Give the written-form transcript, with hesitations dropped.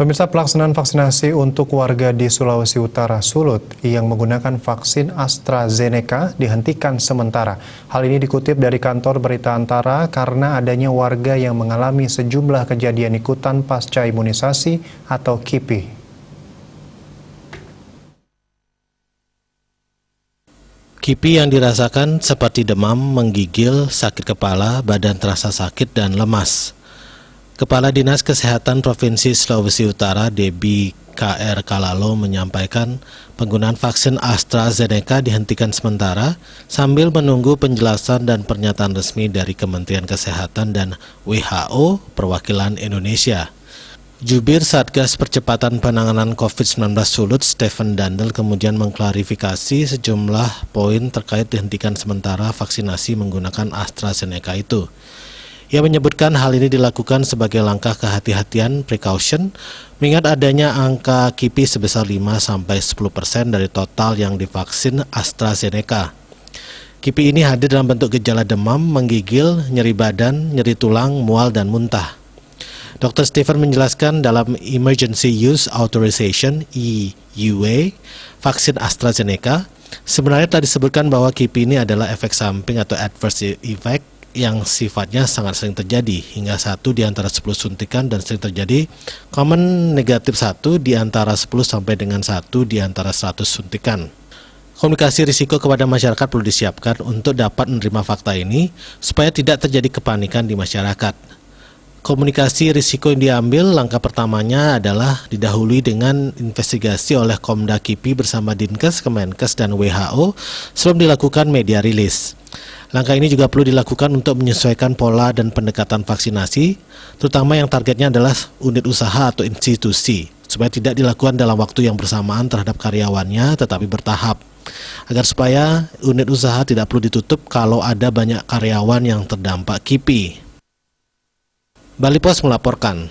Pemirsa, pelaksanaan vaksinasi untuk warga di Sulawesi Utara Sulut yang menggunakan vaksin AstraZeneca dihentikan sementara. Hal ini dikutip dari kantor berita Antara karena adanya warga yang mengalami sejumlah kejadian ikutan pasca imunisasi atau KIPI. KIPI yang dirasakan seperti demam, menggigil, sakit kepala, badan terasa sakit dan lemas. Kepala Dinas Kesehatan Provinsi Sulawesi Utara, Debbie KR Kalalo, menyampaikan penggunaan vaksin AstraZeneca dihentikan sementara sambil menunggu penjelasan dan pernyataan resmi dari Kementerian Kesehatan dan WHO Perwakilan Indonesia. Jubir Satgas Percepatan Penanganan COVID-19 Sulut, Stephen Dandel, kemudian mengklarifikasi sejumlah poin terkait dihentikan sementara vaksinasi menggunakan AstraZeneca itu. Ia menyebutkan hal ini dilakukan sebagai langkah kehati-hatian precaution, mengingat adanya angka KIPI sebesar 5-10% dari total yang divaksin AstraZeneca. KIPI ini hadir dalam bentuk gejala demam, menggigil, nyeri badan, nyeri tulang, mual, dan muntah. Dr. Stephen menjelaskan dalam Emergency Use Authorization (EUA) vaksin AstraZeneca, sebenarnya telah disebutkan bahwa KIPI ini adalah efek samping atau adverse effect yang sifatnya sangat sering terjadi, hingga 1 di antara 10 suntikan, dan sering terjadi common negatif 1 di antara 10 sampai dengan 1 di antara 100 suntikan. Komunikasi risiko kepada masyarakat perlu disiapkan untuk dapat menerima fakta ini supaya tidak terjadi kepanikan di masyarakat. Komunikasi risiko yang diambil, langkah pertamanya adalah didahului dengan investigasi oleh Komda KIPI bersama Dinkes, Kemenkes, dan WHO sebelum dilakukan media rilis. Langkah ini juga perlu dilakukan untuk menyesuaikan pola dan pendekatan vaksinasi, terutama yang targetnya adalah unit usaha atau institusi, supaya tidak dilakukan dalam waktu yang bersamaan terhadap karyawannya, tetapi bertahap, agar supaya unit usaha tidak perlu ditutup kalau ada banyak karyawan yang terdampak KIPI. Bali Pos melaporkan.